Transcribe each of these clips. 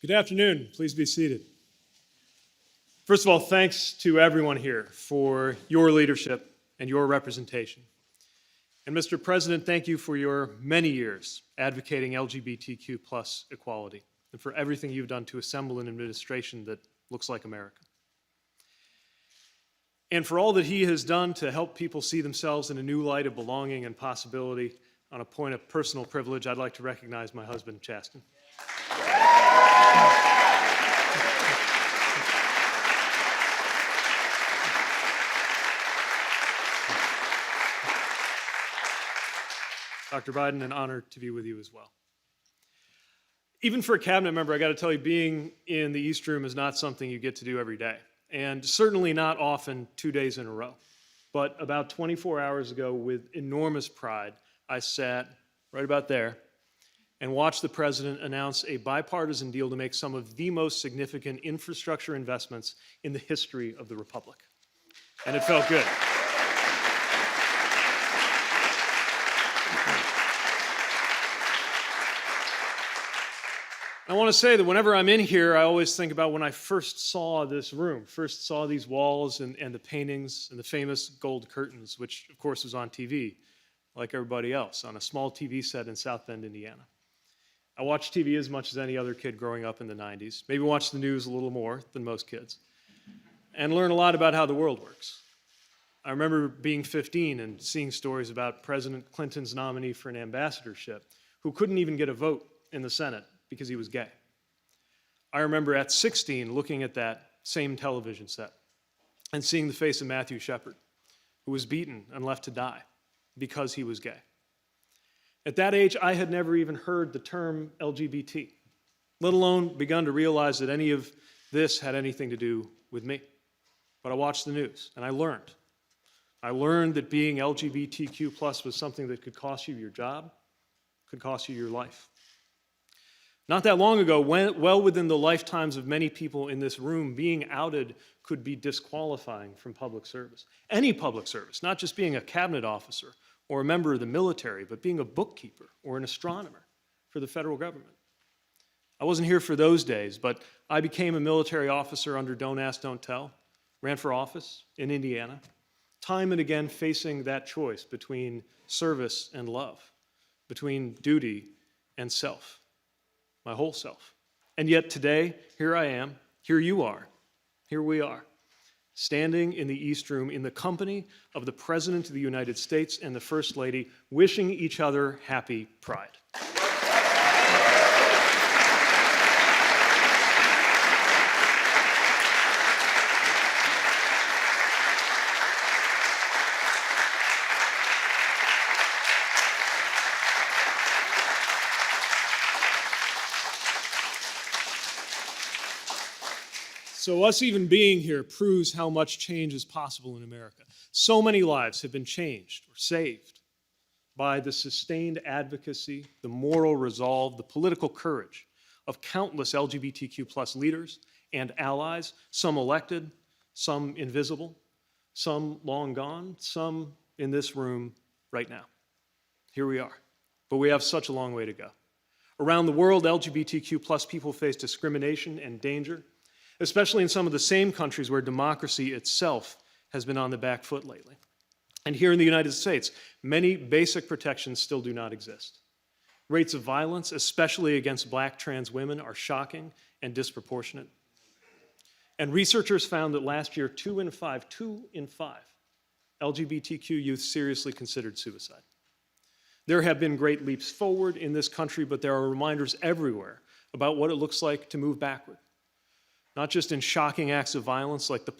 Good afternoon. Please be seated. First of all, thanks to everyone here for your leadership and your representation. And Mr. President, thank you for your many years advocating LGBTQ plus equality and for everything you've done to assemble an administration that looks like America. And for all that he has done to help people see themselves in a new light of belonging and possibility. On a point of personal privilege, I'd like to recognize my husband, Chasten. Dr. Biden, an honor to be with you as well. Even for a cabinet member, I got to tell you, being in the East Room is not something you get to do every day, and certainly not often 2 days in a row. But about 24 hours ago, with enormous pride, I sat right about there and watched the president announce a bipartisan deal to make some of the most significant infrastructure investments in the history of the Republic. And it felt good. I want to say that whenever I'm in here, I always think about when I first saw this room, first saw these walls and the paintings and the famous gold curtains, which of course was on TV, like everybody else, on a small TV set in South Bend, Indiana. I watched TV as much as any other kid growing up in the 90s, maybe watched the news a little more than most kids, and learned a lot about how the world works. I remember being 15 and seeing stories about President Clinton's nominee for an ambassadorship who couldn't even get a vote in the Senate because he was gay. I remember at 16 looking at that same television set and seeing the face of Matthew Shepard, who was beaten and left to die because he was gay. At that age, I had never even heard the term LGBT, let alone begun to realize that any of this had anything to do with me. But I watched the news, and I learned. I learned that being LGBTQ plus was something that could cost you your job, could cost you your life. Not that long ago, well within the lifetimes of many people in this room, being outed could be disqualifying from public service. Any public service, not just being a cabinet officer or a member of the military, but being a bookkeeper or an astronomer for the federal government. I wasn't here for those days, but I became a military officer under Don't Ask, Don't Tell, ran for office in Indiana, time and again facing that choice between service and love, between duty and self. My whole self. And yet today, here I am, here you are, here we are, standing in the East Room in the company of the President of the United States and the First Lady, wishing each other happy Pride. So us even being here proves how much change is possible in America. So many lives have been changed or saved by the sustained advocacy, the moral resolve, the political courage of countless LGBTQ plus leaders and allies, some elected, some invisible, some long gone, some in this room right now. Here we are, but we have such a long way to go. Around the world, LGBTQ plus people face discrimination and danger, especially in some of the same countries where democracy itself has been on the back foot lately. And here in the United States, many basic protections still do not exist. Rates of violence, especially against Black trans women, are shocking and disproportionate. And researchers found that last year, 2 in 5 LGBTQ youth seriously considered suicide. There have been great leaps forward in this country, but there are reminders everywhere about what it looks like to move backward. Not just in shocking acts of violence like the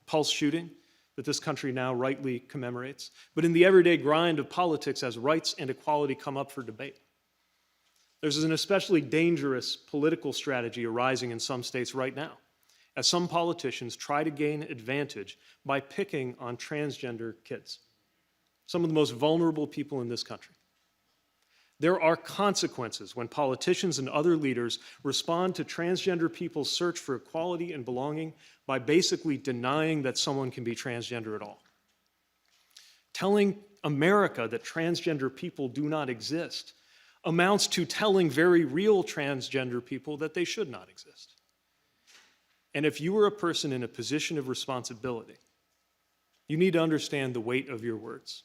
Pulse shooting that this country now rightly commemorates, but in the everyday grind of politics as rights and equality come up for debate. There's an especially dangerous political strategy arising in some states right now, as some politicians try to gain advantage by picking on transgender kids, some of the most vulnerable people in this country. There are consequences when politicians and other leaders respond to transgender people's search for equality and belonging by basically denying that someone can be transgender at all. Telling America that transgender people do not exist amounts to telling very real transgender people that they should not exist. And if you are a person in a position of responsibility, you need to understand the weight of your words.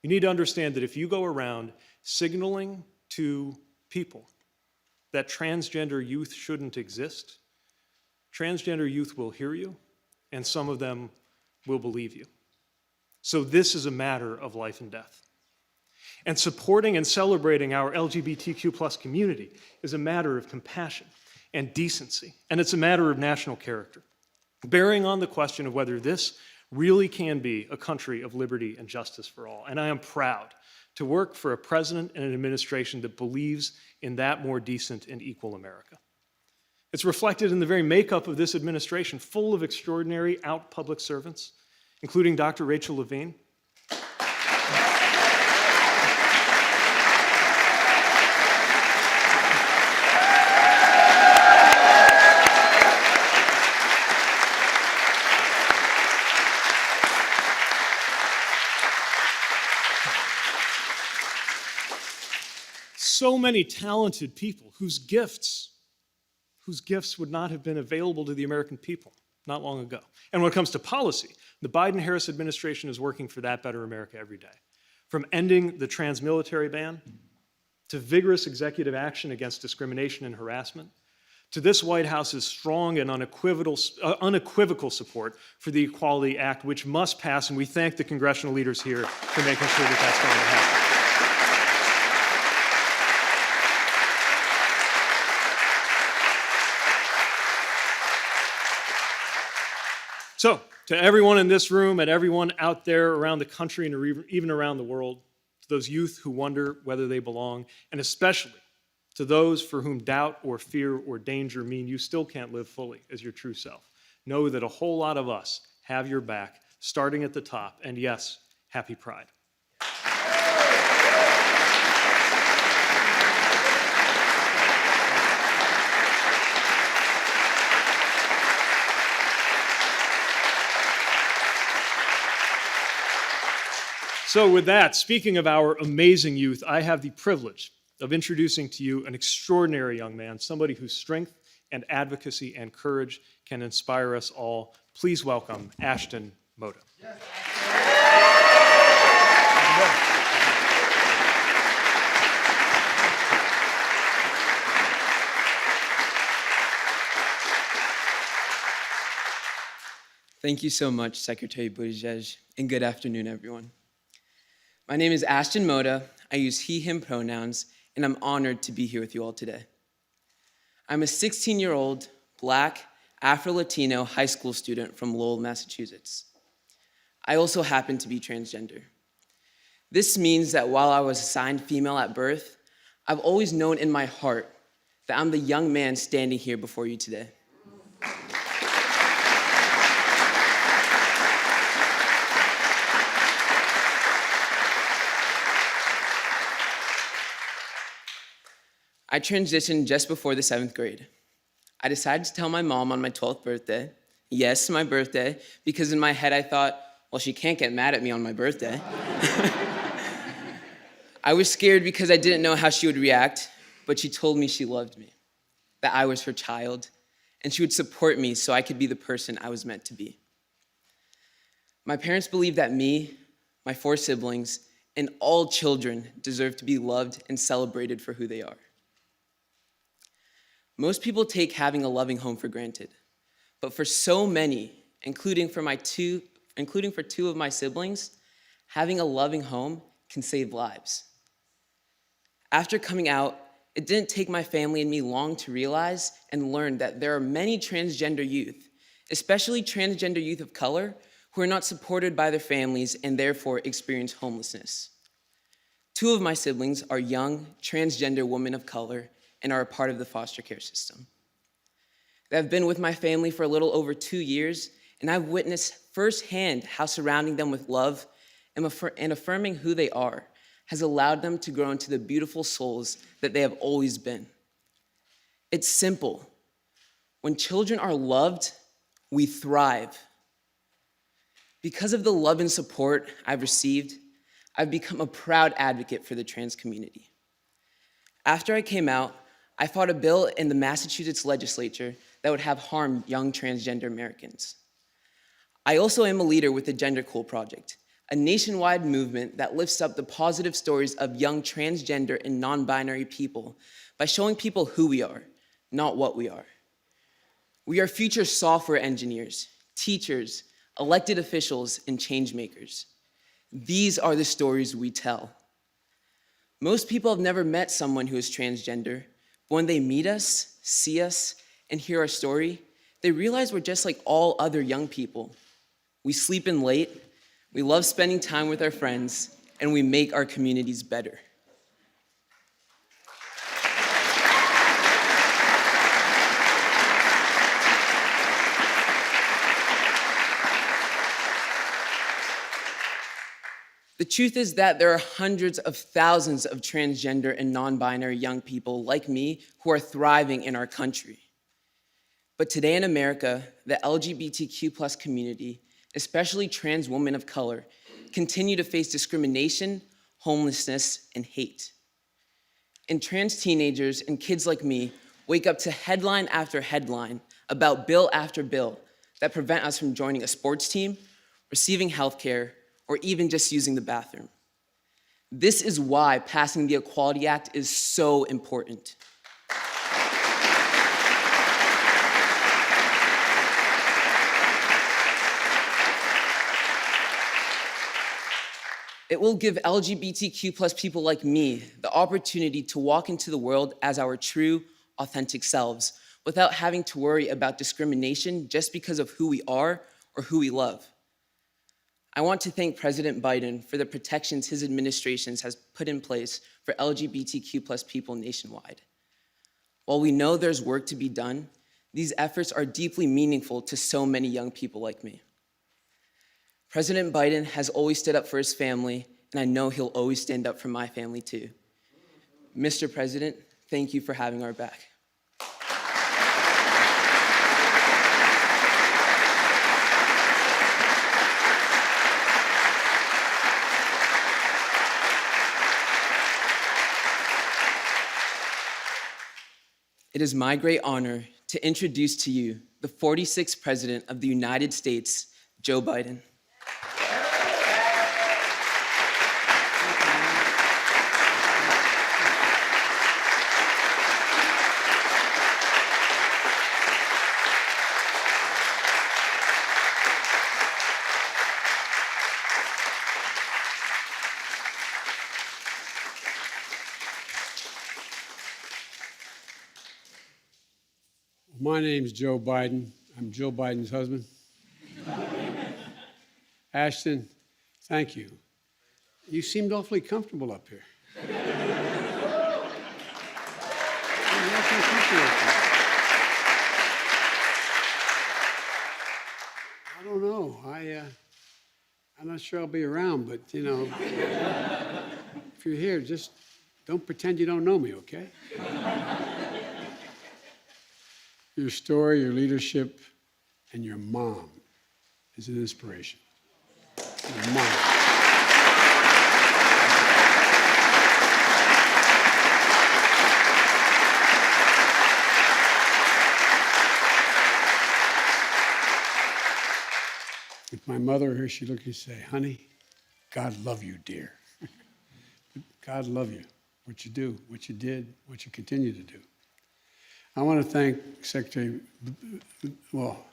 You need to understand that if you go around signaling to people that transgender youth shouldn't exist, transgender youth will hear you, and some of them will believe you. So this is a matter of life and death. And supporting and celebrating our LGBTQ plus community is a matter of compassion and decency, and it's a matter of national character, bearing on the question of whether this really can be a country of liberty and justice for all. And I am proud to work for a president and an administration that believes in that more decent and equal America. It's reflected in the very makeup of this administration, full of extraordinary out public servants, including Dr. Rachel Levine. So many talented people whose gifts would not have been available to the American people not long ago. And when it comes to policy, the Biden-Harris administration is working for that better America every day. From ending the trans-military ban, to vigorous executive action against discrimination and harassment, to this White House's strong and unequivocal support for the Equality Act, which must pass, and we thank the congressional leaders here for making sure that that's going to happen. So, to everyone in this room and everyone out there around the country and even around the world, to those youth who wonder whether they belong, and especially to those for whom doubt or fear or danger mean you still can't live fully as your true self, know that a whole lot of us have your back, starting at the top, and yes, happy Pride. So with that, speaking of our amazing youth, I have the privilege of introducing to you an extraordinary young man, somebody whose strength and advocacy and courage can inspire us all. Please welcome Ashton Moda. Yes. Thank you so much, Secretary Buttigieg, and good afternoon, everyone. My name is Ashton Moda. I use he, him pronouns, and I'm honored to be here with you all today. I'm a 16-year-old, Black, Afro-Latino high school student from Lowell, Massachusetts. I also happen to be transgender. This means that while I was assigned female at birth, I've always known in my heart that I'm the young man standing here before you today. I transitioned just before the 7th grade. I decided to tell my mom on my 12th birthday, yes, my birthday, because in my head I thought, well, she can't get mad at me on my birthday. I was scared because I didn't know how she would react, but she told me she loved me, that I was her child, and she would support me so I could be the person I was meant to be. My parents believe that me, my 4 siblings, and all children deserve to be loved and celebrated for who they are. Most people take having a loving home for granted, but for so many, including for 2 of my siblings, having a loving home can save lives. After coming out, it didn't take my family and me long to realize and learn that there are many transgender youth, especially transgender youth of color, who are not supported by their families and therefore experience homelessness. 2 of my siblings are young, transgender women of color and are a part of the foster care system. I've been with my family for a little over 2 years, and I've witnessed firsthand how surrounding them with love and affirming who they are has allowed them to grow into the beautiful souls that they have always been. It's simple. When children are loved, we thrive. Because of the love and support I've received, I've become a proud advocate for the trans community. After I came out, I fought a bill in the Massachusetts legislature that would have harmed young transgender Americans. I also am a leader with the Gender Cool Project, a nationwide movement that lifts up the positive stories of young transgender and non-binary people by showing people who we are, not what we are. We are future software engineers, teachers, elected officials, and change makers. These are the stories we tell. Most people have never met someone who is transgender, but when they meet us, see us, and hear our story, they realize we're just like all other young people. We sleep in late, we love spending time with our friends, and we make our communities better. The truth is that there are hundreds of thousands of transgender and non-binary young people like me who are thriving in our country. But today in America, the LGBTQ+ community, especially trans women of color, continue to face discrimination, homelessness, and hate. And trans teenagers and kids like me wake up to headline after headline about bill after bill that prevent us from joining a sports team, receiving health care, or even just using the bathroom. This is why passing the Equality Act is so important. It will give LGBTQ+ people like me the opportunity to walk into the world as our true, authentic selves without having to worry about discrimination just because of who we are or who we love. I want to thank President Biden for the protections his administration has put in place for LGBTQ+ people nationwide. While we know there's work to be done, these efforts are deeply meaningful to so many young people like me. President Biden has always stood up for his family, and I know he'll always stand up for my family too. Mr. President, thank you for having our back. It is my great honor to introduce to you the 46th President of the United States, Joe Biden. My name's Joe Biden. I'm Jill Biden's husband. Ashton, thank you. You seemed awfully comfortable up here. I don't know. I'm not sure I'll be around, but you know, if you're here, just don't pretend you don't know me, okay? Your story, your leadership, and your mom is an inspiration. Your mom. If my mother were here, she'd look at you and say, honey, God love you, dear. God love you, what you do, what you did, what you continue to do. I want to thank Secretary, well,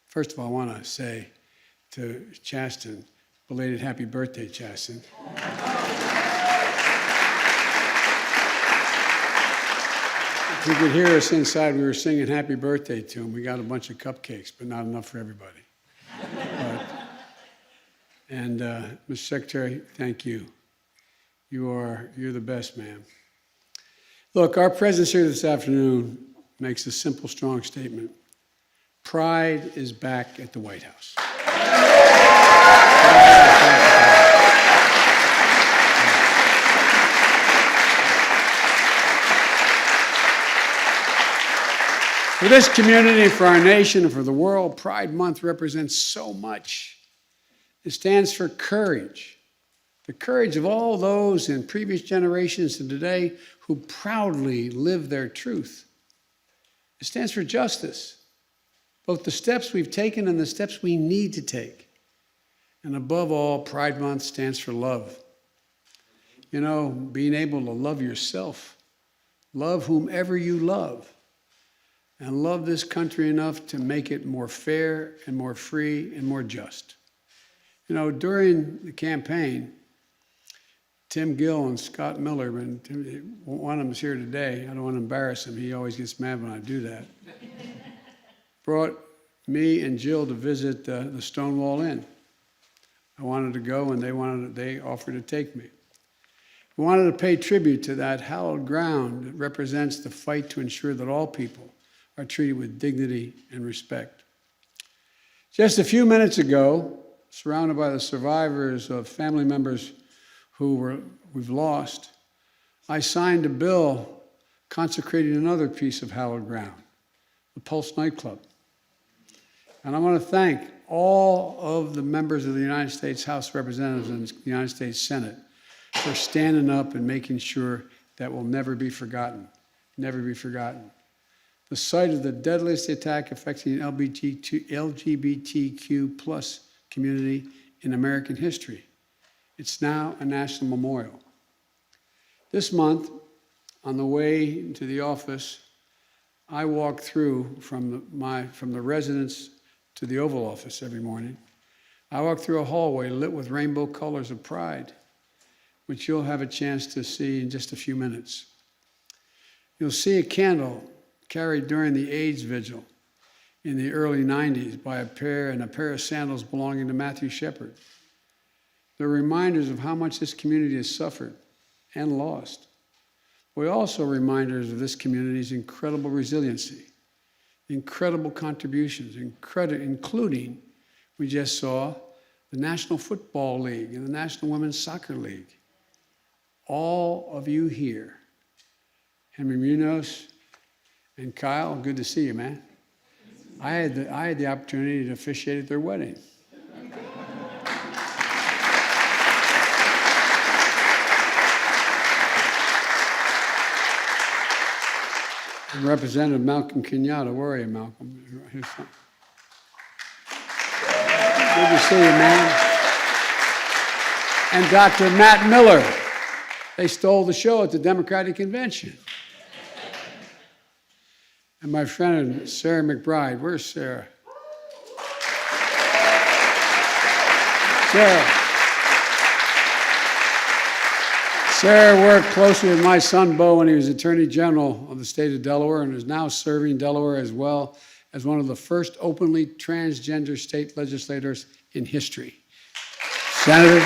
first of all, I want to say to Chasten, belated happy birthday, Chasten. If you could hear us inside, we were singing happy birthday to him. We got a bunch of cupcakes, but not enough for everybody. Mr. Secretary, thank you. You're the best, man. Look, our presence here this afternoon makes a simple, strong statement. Pride is back at the White House. For this community, for our nation, and for the world, Pride Month represents so much. It stands for courage, The courage of all those in previous generations and today who proudly live their truth. It stands for justice, both the steps we've taken and the steps we need to take. And above all, Pride Month stands for love. You know, being able to love yourself, love whomever you love, and love this country enough to make it more fair and more free and more just. You know, during the campaign, Tim Gill and Scott Miller, and one of them is here today. I don't want to embarrass him. He always gets mad when I do that. Brought me and Jill to visit the Stonewall Inn. I wanted to go, and they offered to take me. We wanted to pay tribute to that hallowed ground that represents the fight to ensure that all people are treated with dignity and respect. Just a few minutes ago, surrounded by the survivors of family members we've lost, I signed a bill consecrating another piece of hallowed ground, the Pulse nightclub. And I want to thank all of the members of the United States House of Representatives and the United States Senate for standing up and making sure that will never be forgotten, never be forgotten. The site of the deadliest attack affecting the LGBTQ plus community in American history. It's now a national memorial. This month, on the way to the office, I walk through from the residence to the Oval Office every morning. I walk through a hallway lit with rainbow colors of pride, which you'll have a chance to see in just a few minutes. You'll see a candle carried during the AIDS vigil in the early 90s by a pair of sandals belonging to Matthew Shepard. They're reminders of how much this community has suffered and lost. We're also reminders of this community's incredible resiliency, incredible contributions, including, we just saw, the National Football League and the National Women's Soccer League. All of you here, Henry Munoz and Kyle, good to see you, man. I had the opportunity to officiate at their wedding. And Representative Malcolm Kenyatta, where are you, Malcolm? Good to see you, man. And Dr. Matt Miller. They stole the show at the Democratic Convention. And my friend Sarah McBride. Where's Sarah? Sarah worked closely with my son, Bo, when he was Attorney General of the state of Delaware and is now serving Delaware as well as one of the first openly transgender state legislators in history. Senator.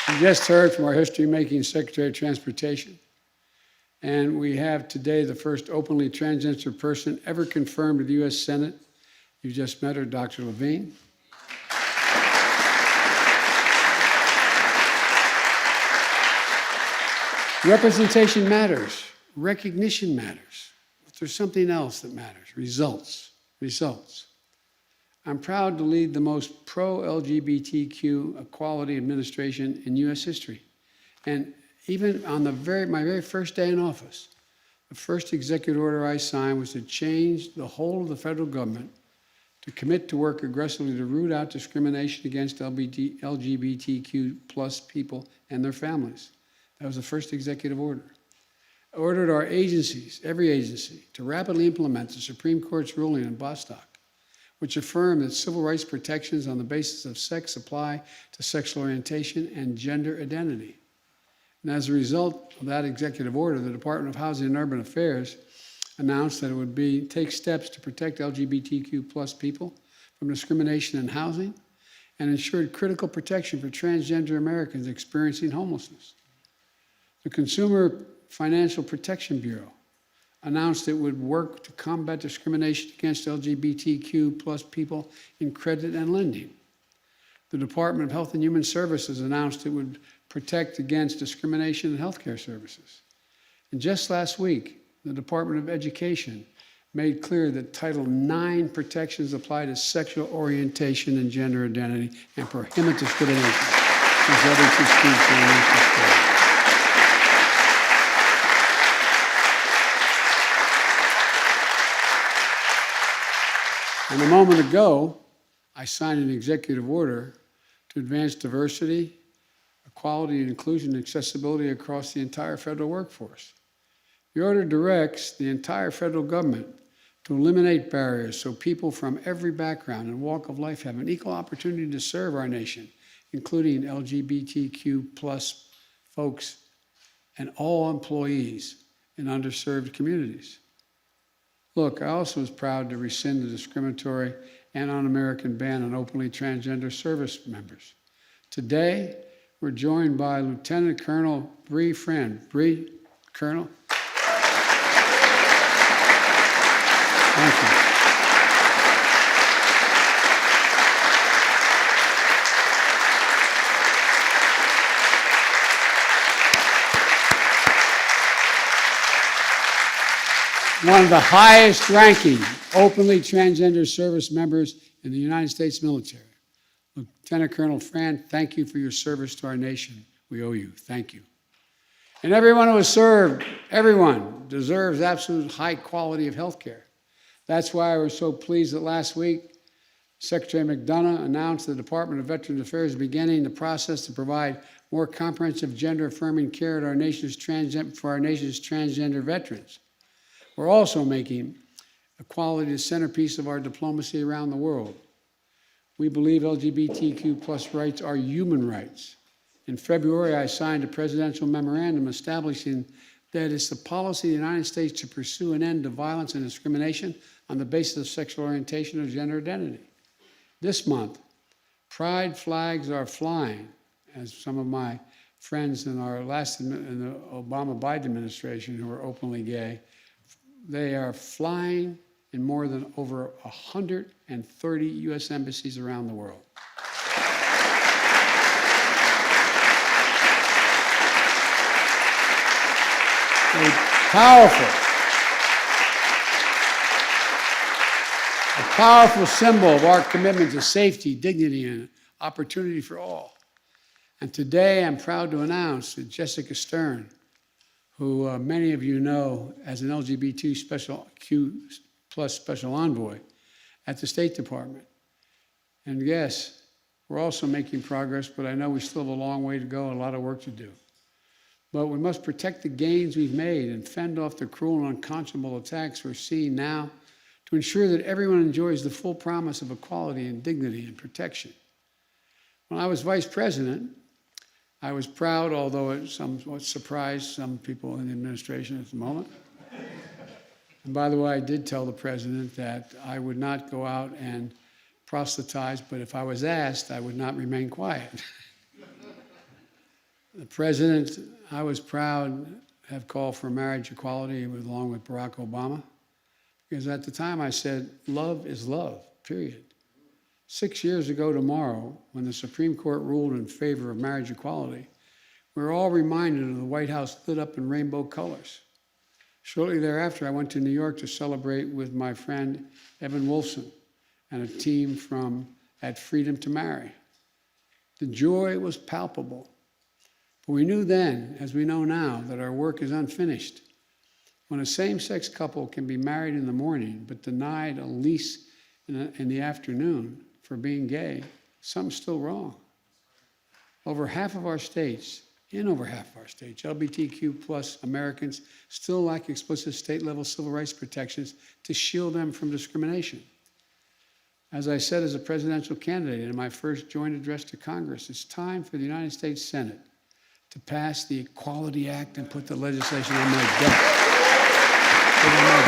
We just heard from our history-making Secretary of Transportation, and we have today the first openly transgender person ever confirmed to the U.S. Senate. You just met her, Dr. Levine. Representation matters. Recognition matters. But there's something else that matters. Results. Results. I'm proud to lead the most pro-LGBTQ equality administration in U.S. history. And even on my very first day in office, the first executive order I signed was to change the whole of the federal government to commit to work aggressively to root out discrimination against LGBTQ plus people and their families. That was the first executive order. I ordered our agencies, every agency, to rapidly implement the Supreme Court's ruling in Bostock, which affirmed that civil rights protections on the basis of sex apply to sexual orientation and gender identity. And as a result of that executive order, the Department of Housing and Urban Affairs announced that it would take steps to protect LGBTQ plus people from discrimination in housing and ensured critical protection for transgender Americans experiencing homelessness. The Consumer Financial Protection Bureau announced it would work to combat discrimination against LGBTQ plus people in credit and lending. The Department of Health and Human Services announced it would protect against discrimination in healthcare services. And just last week, the Department of Education made clear that Title IX protections apply to sexual orientation and gender identity and prohibit discrimination resulting from speech or racial slurs. And a moment ago, I signed an executive order to advance diversity, equality, inclusion, and accessibility across the entire federal workforce. The order directs the entire federal government to eliminate barriers so people from every background and walk of life have an equal opportunity to serve our nation, including LGBTQ plus folks and all employees in underserved communities. Look, I also was proud to rescind the discriminatory and un-American ban on openly transgender service members. Today, we're joined by Lieutenant Colonel Bree Friend. Bree, Colonel. Thank you. One of the highest ranking openly transgender service members in the United States military. Lieutenant Colonel Friend, thank you for your service to our nation. We owe you. Thank you. And everyone who has served, everyone deserves absolute high quality of health care. That's why I was so pleased that last week, Secretary McDonough announced the Department of Veterans Affairs is beginning the process to provide more comprehensive gender-affirming care for our nation's transgender veterans. We're also making equality the centerpiece of our diplomacy around the world. We believe LGBTQ plus rights are human rights. In February, I signed a presidential memorandum establishing that it's the policy of the United States to pursue an end to violence and discrimination on the basis of sexual orientation or gender identity. This month, pride flags are flying, as some of my friends in the Obama-Biden administration who are openly gay, they are flying in more than over 130 U.S. embassies around the world. A powerful symbol of our commitment to safety, dignity, and opportunity for all. And today I'm proud to announce that Jessica Stern, who many of you know as an LGBTQ plus special envoy at the State Department. And yes, we're also making progress, but I know we still have a long way to go and a lot of work to do. But we must protect the gains we've made and fend off the cruel and unconscionable attacks we're seeing now to ensure that everyone enjoys the full promise of equality and dignity and protection. When I was vice president, I was proud, although it somewhat surprised some people in the administration at the moment. And by the way, I did tell the president that I would not go out and proselytize, but if I was asked, I would not remain quiet. The president, I was proud, have called for marriage equality along with Barack Obama, because at the time I said, love is love, period. 6 years ago tomorrow, when the Supreme Court ruled in favor of marriage equality, we were all reminded of the White House lit up in rainbow colors. Shortly thereafter, I went to New York to celebrate with my friend Evan Wolfson and a team at Freedom to Marry. The joy was palpable. But we knew then, as we know now, that our work is unfinished. When a same-sex couple can be married in the morning but denied a lease in the afternoon for being gay, something's still wrong. In over half of our states, LGBTQ plus Americans still lack explicit state-level civil rights protections to shield them from discrimination. As I said as a presidential candidate in my first joint address to Congress, it's time for the United States Senate to pass the Equality Act and put the legislation on my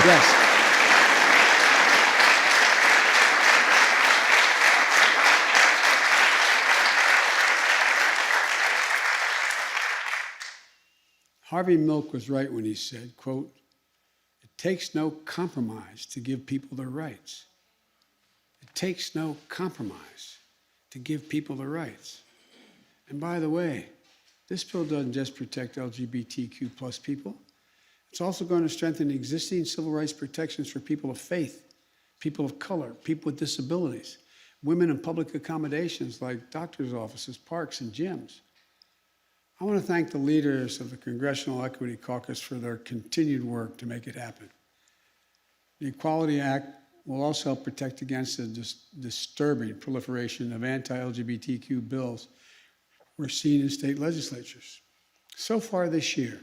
desk. Harvey Milk was right when he said, quote, "It takes no compromise to give people their rights." It takes no compromise to give people their rights. And by the way, this bill doesn't just protect LGBTQ plus people. It's also going to strengthen existing civil rights protections for people of faith, people of color, people with disabilities, women in public accommodations like doctors' offices, parks, and gyms. I want to thank the leaders of the Congressional Equity Caucus for their continued work to make it happen. The Equality Act will also help protect against the disturbing proliferation of anti-LGBTQ bills we're seeing in state legislatures. So far this year,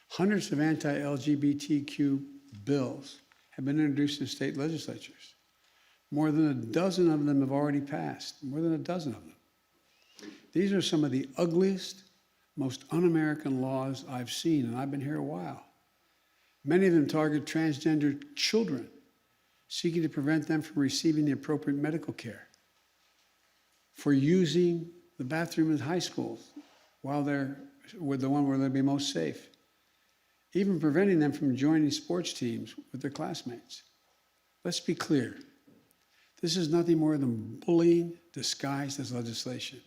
hundreds of anti-LGBTQ bills have been introduced in state legislatures. More than a dozen of them have already passed, more than a dozen of them. These are some of the ugliest, most un-American laws I've seen, and I've been here a while. Many of them target transgender children, seeking to prevent them from receiving the appropriate medical care, for using the bathroom in high schools while they're with the one where they'll be most safe, even preventing them from joining sports teams with their classmates. Let's be clear. This is nothing more than bullying disguised as legislation.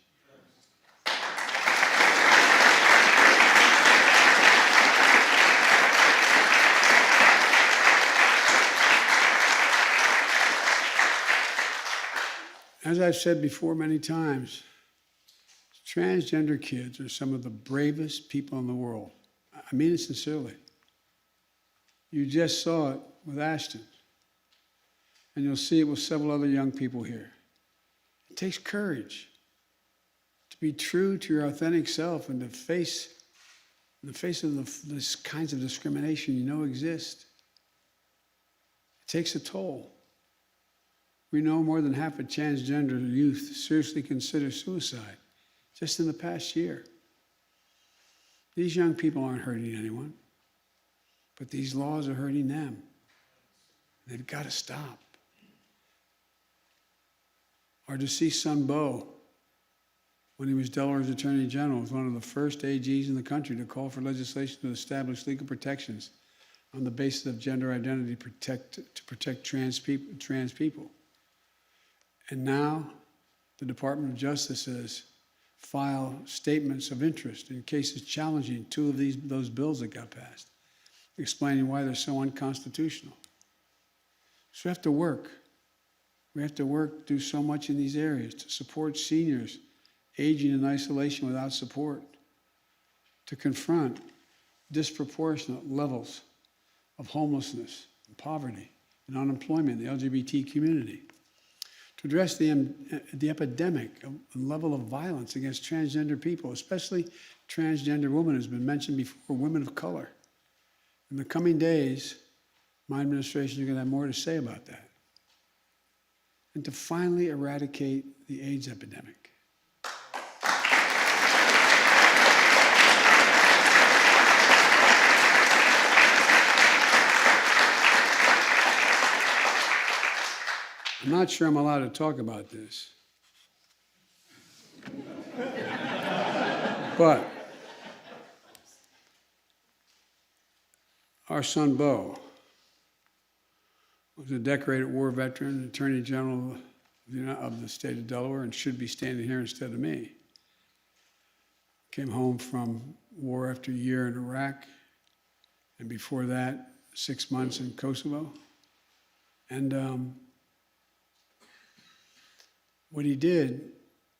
As I've said before many times, transgender kids are some of the bravest people in the world. I mean it sincerely. You just saw it with Ashton, and you'll see it with several other young people here. It takes courage to be true to your authentic self and to face, in the face of these kinds of discrimination you know exist. It takes a toll. We know more than half of transgender youth seriously consider suicide just in the past year. These young people aren't hurting anyone, but these laws are hurting them. They've got to stop. Our deceased son, Bo, when he was Delaware's Attorney General, was one of the first AGs in the country to call for legislation to establish legal protections on the basis of gender identity to protect trans people. And now the Department of Justice has filed statements of interest in cases challenging two of those bills that got passed, explaining why they're so unconstitutional. So we have to work. We have to work, do so much in these areas to support seniors aging in isolation without support, to confront disproportionate levels of homelessness and poverty and unemployment in the LGBT community, to address the epidemic and level of violence against transgender people, especially transgender women, as has been mentioned before, women of color. In the coming days, my administration is going to have more to say about that. And to finally eradicate the AIDS epidemic. I'm not sure I'm allowed to talk about this. But our son, Bo, was a decorated war veteran, Attorney General of the state of Delaware, and should be standing here instead of me. Came home from war after a year in Iraq, and before that, 6 months in Kosovo. And what he did,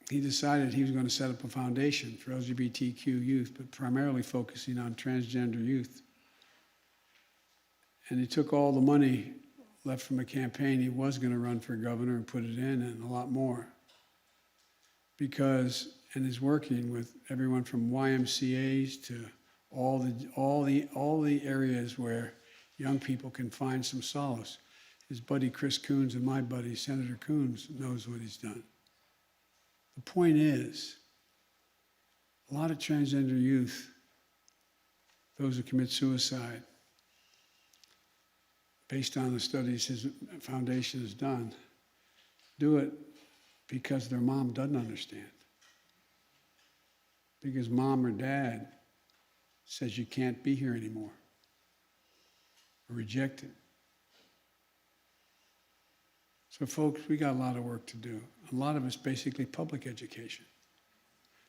he decided he was going to set up a foundation for LGBTQ youth, but primarily focusing on transgender youth. And he took all the money left from a campaign he was going to run for governor and put it in, and a lot more. Because, and is working with everyone from YMCAs to all the areas where young people can find some solace. His buddy Chris Coons and my buddy Senator Coons knows what he's done. The point is, a lot of transgender youth, those who commit suicide, based on the studies his foundation has done, do it because their mom doesn't understand. Because mom or dad says you can't be here anymore, or reject it. So folks, we got a lot of work to do. A lot of it's basically public education.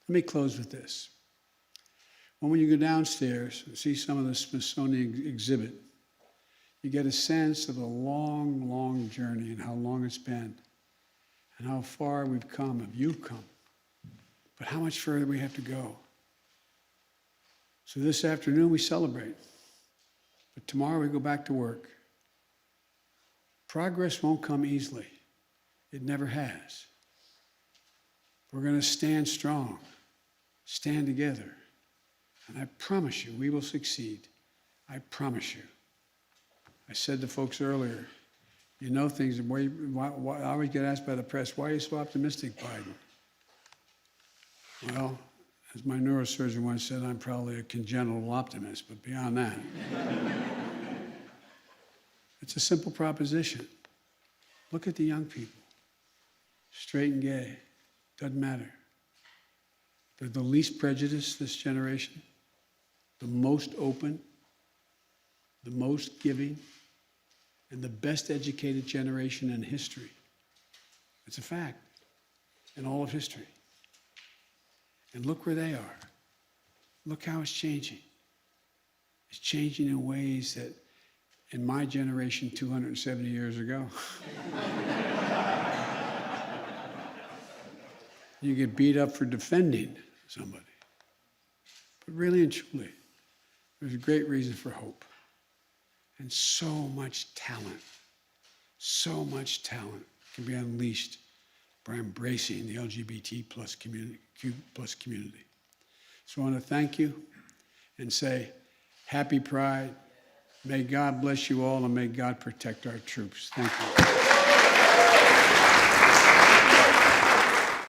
Let me close with this. When you go downstairs and see some of the Smithsonian exhibit, you get a sense of the long, long journey and how long it's been and how far we've come, if you've come, but how much further we have to go. So this afternoon we celebrate, but tomorrow we go back to work. Progress won't come easily. It never has. We're going to stand strong, stand together, and I promise you we will succeed. I promise you. I said to folks earlier, you know things, why, I always get asked by the press, why are you so optimistic, Biden? Well, as my neurosurgeon once said, I'm probably a congenital optimist, but beyond that, it's a simple proposition. Look at the young people, straight and gay, doesn't matter. They're the least prejudiced, this generation, the most open, the most giving, and the best educated generation in history. It's a fact in all of history. And look where they are. Look how it's changing. It's changing in ways that in my generation 270 years ago, you get beat up for defending somebody. But really and truly, there's a great reason for hope. And so much talent can be unleashed by embracing the LGBT plus community, Q plus community. So I want to thank you and say, happy Pride. May God bless you all and may God protect our troops. Thank you.